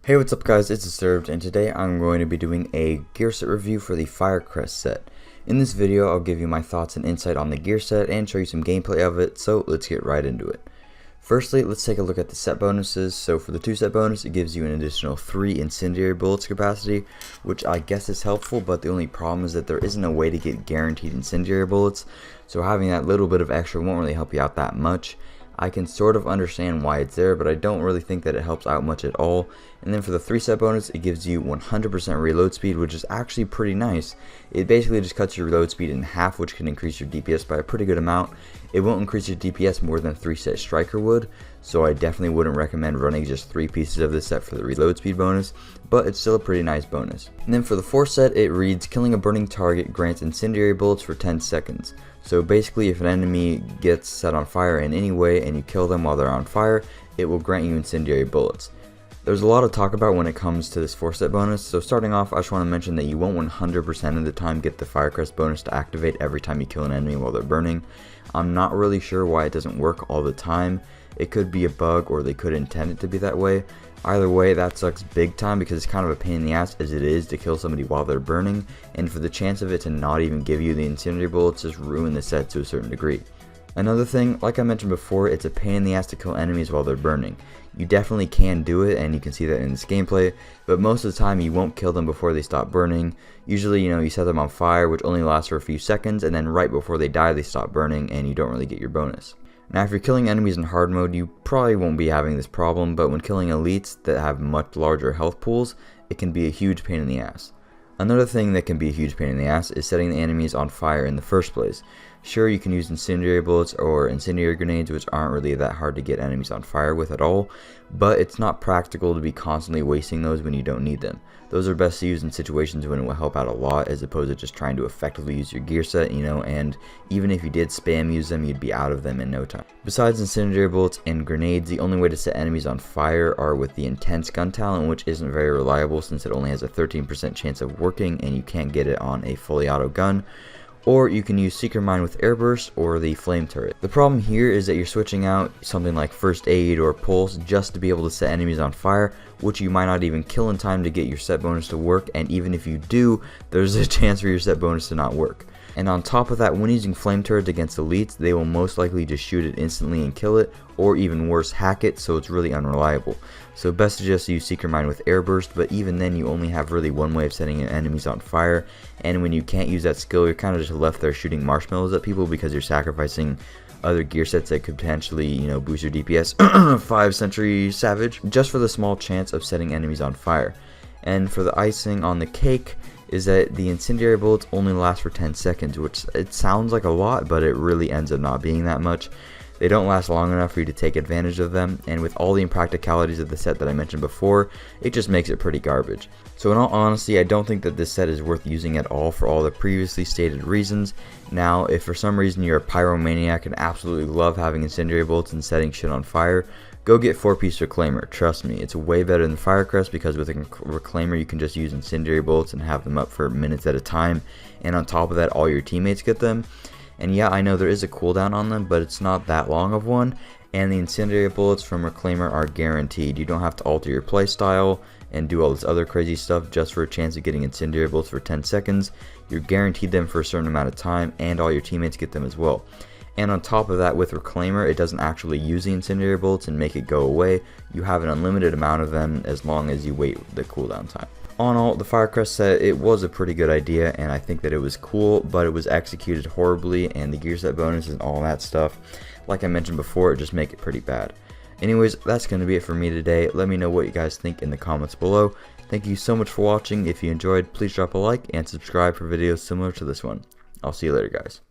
Hey, what's up guys, it's Disturbed, and today I'm going to be doing a gear set review for the Firecrest set. In this video, I'll give you my thoughts and insight on the gear set and show you some gameplay of it, so let's get right into it. Firstly, let's take a look at the set bonuses. So for the 2 set bonus, it gives you an additional 3 incendiary bullets capacity, which I guess is helpful, but the only problem is that there isn't a way to get guaranteed incendiary bullets, so having that little bit of extra won't really help you out that much. I can sort of understand why it's there, but I don't really think that it helps out much at all. And then for the 3 set bonus, it gives you 100% reload speed, which is actually pretty nice. It basically just cuts your reload speed in half, which can increase your DPS by a pretty good amount. It won't increase your DPS more than a 3 set striker would, so I definitely wouldn't recommend running just 3 pieces of this set for the reload speed bonus, but it's still a pretty nice bonus. And then for the 4 set, it reads, killing a burning target grants incendiary bullets for 10 seconds. So basically, if an enemy gets set on fire in any way and you kill them while they're on fire, it will grant you incendiary bullets. There's a lot to talk about when it comes to this 4 set bonus, so starting off, I just want to mention that you won't 100% of the time get the Firecrest bonus to activate every time you kill an enemy while they're burning. I'm not really sure why it doesn't work all the time. It could be a bug, or they could intend it to be that way. Either way, that sucks big time because it's kind of a pain in the ass as it is to kill somebody while they're burning, and for the chance of it to not even give you the incendiary bullets just ruin the set to a certain degree. Another thing, like I mentioned before, it's a pain in the ass to kill enemies while they're burning. You definitely can do it, and you can see that in this gameplay, but most of the time you won't kill them before they stop burning. Usually, you set them on fire, which only lasts for a few seconds, and then right before they die they stop burning and you don't really get your bonus. Now, if you're killing enemies in hard mode, you probably won't be having this problem, but when killing elites that have much larger health pools, it can be a huge pain in the ass. Another thing that can be a huge pain in the ass is setting the enemies on fire in the first place. Sure, you can use incendiary bullets or incendiary grenades, which aren't really that hard to get enemies on fire with at all, but it's not practical to be constantly wasting those when you don't need them. Those are best to use in situations when it will help out a lot, as opposed to just trying to effectively use your gear set, and even if you did spam use them, you'd be out of them in no time. Besides incendiary bullets and grenades, the only way to set enemies on fire are with the intense gun talent, which isn't very reliable since it only has a 13% chance of working and you can't get it on a fully auto gun. Or you can use Seeker Mine with Airburst or the Flame Turret. The problem here is that you're switching out something like First Aid or Pulse just to be able to set enemies on fire, which you might not even kill in time to get your set bonus to work, and even if you do, there's a chance for your set bonus to not work. And on top of that, when using Flame Turrets against elites, they will most likely just shoot it instantly and kill it, or even worse, hack it, so it's really unreliable. So best to just use Seeker Mine with Airburst, but even then you only have really one way of setting enemies on fire, and when you can't use that skill, you're kind of just left there shooting marshmallows at people because you're sacrificing other gear sets that could potentially, boost your DPS 5 Century Savage, just for the small chance of setting enemies on fire. And for the icing on the cake is that the incendiary bullets only last for 10 seconds, which it sounds like a lot, but it really ends up not being that much. They don't last long enough for you to take advantage of them, and with all the impracticalities of the set that I mentioned before, it just makes it pretty garbage. So in all honesty, I don't think that this set is worth using at all for all the previously stated reasons. Now, if for some reason you're a pyromaniac and absolutely love having incendiary bullets and setting shit on fire, go get 4-piece Reclaimer. Trust me, it's way better than Firecrest because with a Reclaimer you can just use incendiary bullets and have them up for minutes at a time, and on top of that all your teammates get them. And yeah, I know there is a cooldown on them, but it's not that long of one, and the incendiary bullets from Reclaimer are guaranteed. You don't have to alter your playstyle and do all this other crazy stuff just for a chance of getting incendiary bullets for 10 seconds. You're guaranteed them for a certain amount of time, and all your teammates get them as well. And on top of that, with Reclaimer, it doesn't actually use the incendiary bullets and make it go away. You have an unlimited amount of them as long as you wait the cooldown time. All in all, the Firecrest set, it was a pretty good idea, and I think that it was cool, but it was executed horribly, and the gear set bonus and all that stuff, like I mentioned before, it just make it pretty bad. Anyways, that's going to be it for me today. Let me know what you guys think in the comments below. Thank you so much for watching. If you enjoyed, please drop a like and subscribe for videos similar to this one. I'll see you later, guys.